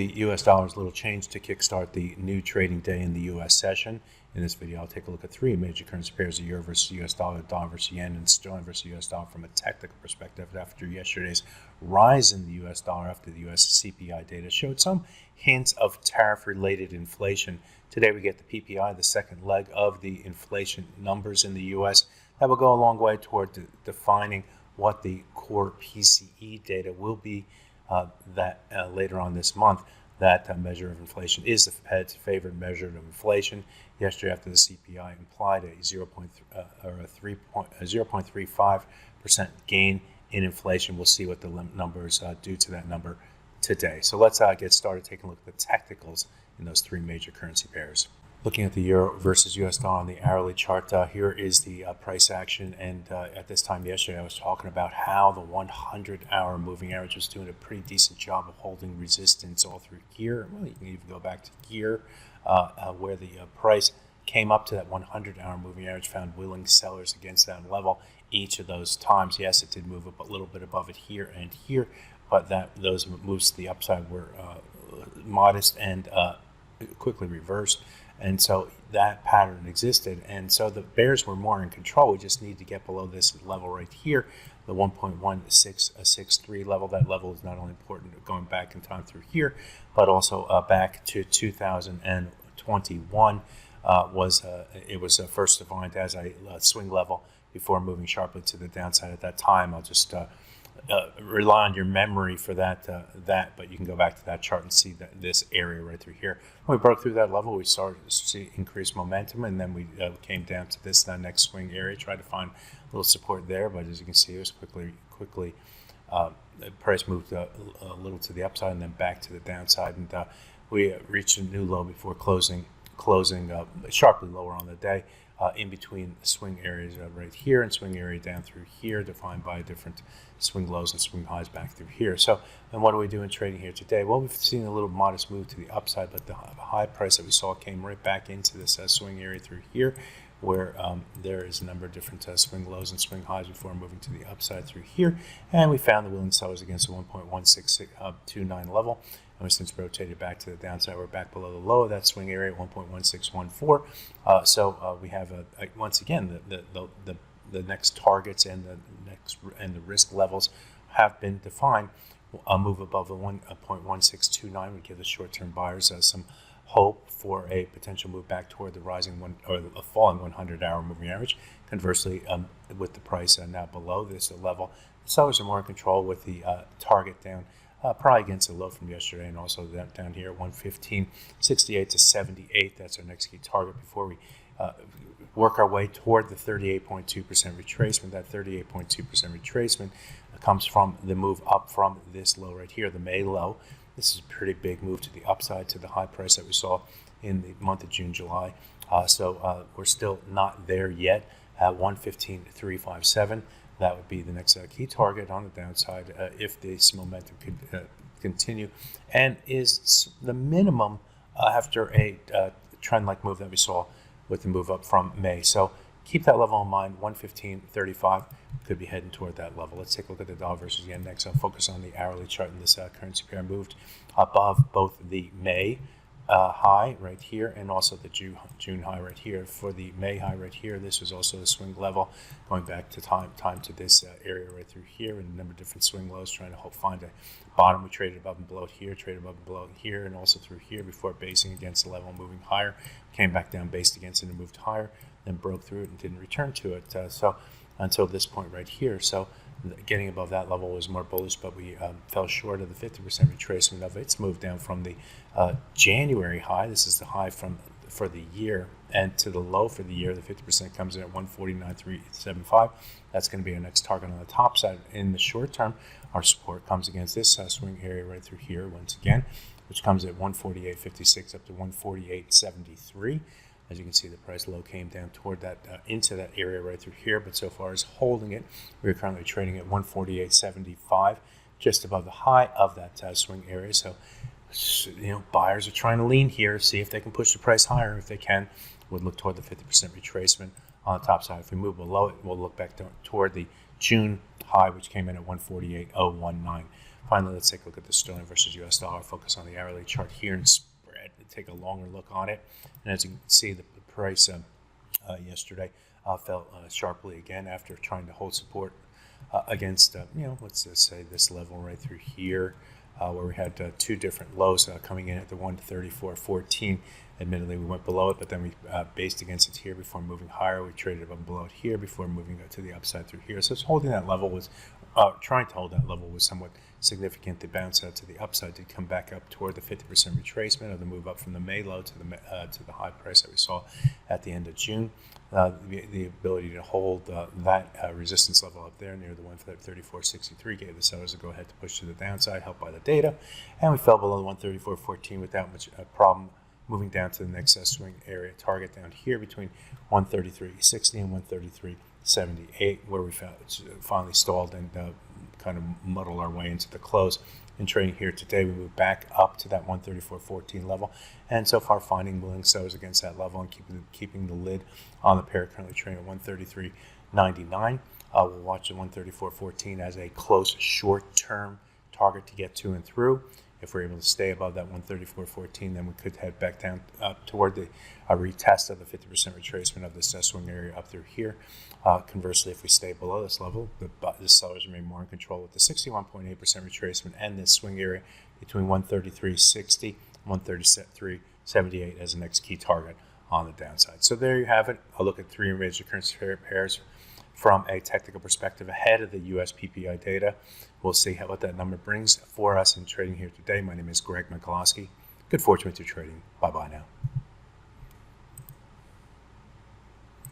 The US dollar is a little change to kickstart the new trading day in the US session. In this video, I'll take a look at three major currency pairs: the euro versus US dollar, dollar versus yen, and sterling versus US dollar from a technical perspective. After yesterday's rise in the US dollar after the US CPI data showed some hints of tariff-related inflation. Today we get the PPI, the second leg of the inflation numbers in the US. That will go a long way toward defining what the core PCE data will be later on this month. That measure of inflation is the Fed's favorite measure of inflation. Yesterday, after the CPI implied a 0.35% gain in inflation, we'll see what the numbers do to that number today. So let's get started taking a look at the technicals in those three major currency pairs. Looking at the euro versus US dollar on the hourly chart, here is the price action. And at this time yesterday, I was talking about how the 100-hour moving average was doing a pretty decent job of holding resistance all through here. Well, you can even go back to here where the price came up to that 100-hour moving average, found willing sellers against that level each of those times. Yes, it did move up a little bit above it here and here, but those moves to the upside were modest and quickly reversed. And so that pattern existed. And so the bears were more in control. We just need to get below this level right here, the 1.1663 level. That level is not only important going back in time through here, but also back to 2021 it was first defined as a swing level before moving sharply to the downside at that time. I'll just rely on your memory for that, but you can go back to that chart and see this area right through here. When we broke through that level, we started to see increased momentum, and then we came down to this next swing area, tried to find a little support there, but as you can see, it was quickly the price moved a little to the upside and then back to the downside, and we reached a new low before closing sharply lower on the day. In between swing areas right here and swing area down through here, defined by different swing lows and swing highs back through here. So, and what are we doing trading here today? Well, we've seen a little modest move to the upside, but the high price that we saw came right back into this swing area through here, where there is a number of different swing lows and swing highs before moving to the upside through here. And we found the willing sellers against the 1.1629 level. And we since rotated back to the downside. We're back below the low of that swing area at 1.1614. So we have once again the next targets and the risk levels have been defined. A move above the 1.1629 would give the short-term buyers some hope for a potential move back toward the rising a falling 100-hour moving average. Conversely, with the price now below this level, sellers are more in control with the target down. Probably against the low from yesterday, and also down here, 115.68 to 78. That's our next key target before we work our way toward the 38.2% retracement. That 38.2% retracement comes from the move up from this low right here, the May low. This is a pretty big move to the upside to the high price that we saw in the month of June, July. So we're still not there yet at 115.357. That would be the next key target on the downside if this momentum could continue, and is the minimum after a trend-like move that we saw with the move up from May. So keep that level in mind. 115.35 could be heading toward that level. Let's take a look at the dollar versus yen next. I'll focus on the hourly chart, and this currency pair moved above both the May high right here and also the June high right here. For the May high right here, this was also a swing level going back to time to this area right through here, and a number of different swing lows trying to find a bottom. We traded above and below it here, traded above and below it here, and also through here before basing against the level, moving higher, came back down, based against it and moved higher, then broke through it and didn't return to it. So until this point right here. So getting above that level was more bullish, but we fell short of the 50% retracement of its move down from the January high. This is the high for the year, and to the low for the year, the 50% comes in at 149.375. That's going to be our next target on the top side. In the short term, our support comes against this swing area right through here once again, which comes at 148.56 up to 148.73. As you can see, the price low came down toward that, into that area right through here, but so far as holding it, we're currently trading at 148.75, just above the high of that swing area. So, buyers are trying to lean here, see if they can push the price higher. If they can, we'll look toward the 50% retracement on the top side. If we move below it, we'll look back toward the June high, which came in at 148.019. Finally, let's take a look at the sterling versus US dollar. Focus on the hourly chart here and spread. Take a longer look on it. And as you can see, the price yesterday fell sharply again after trying to hold support against, let's just say this level right through here, where we had two different lows coming in at the 134.14. Admittedly, we went below it, but then we based against it here before moving higher. We traded above and below it here before moving to the upside through here. So it's holding that level was, trying to hold that level was somewhat significant. The bounce out to the upside did come back up toward the 50% retracement of the move up from the May low to the high price that we saw at the end of June. The ability to hold that resistance level up there near the 134.63 gave the sellers a go ahead to push to the downside, helped by the data, and we fell below the 134.14 without much problem, moving down to the next swing area target down here between 133.60 and 133.78, where we finally stalled and kind of muddled our way into the close. In trading here today, we moved back up to that 134.14 level, and so far finding willing sellers against that level and keeping the lid on the pair, currently trading at 133.99. We'll watch the 134.14 as a close short-term target to get to and through. If we're able to stay above that 134.14, then we could head back down toward the retest of the 50% retracement of this swing area up through here. Conversely, if we stay below this level, the sellers remain more in control with the 61.8% retracement and this swing area between 133.60 and 133.78 as the next key target on the downside. So there you have it. I'll look at three major currency pairs from a technical perspective ahead of the US PPI data. We'll see what that number brings for us in trading here today. My name is Greg Mikulowski. Good fortune with your trading. Bye-bye now.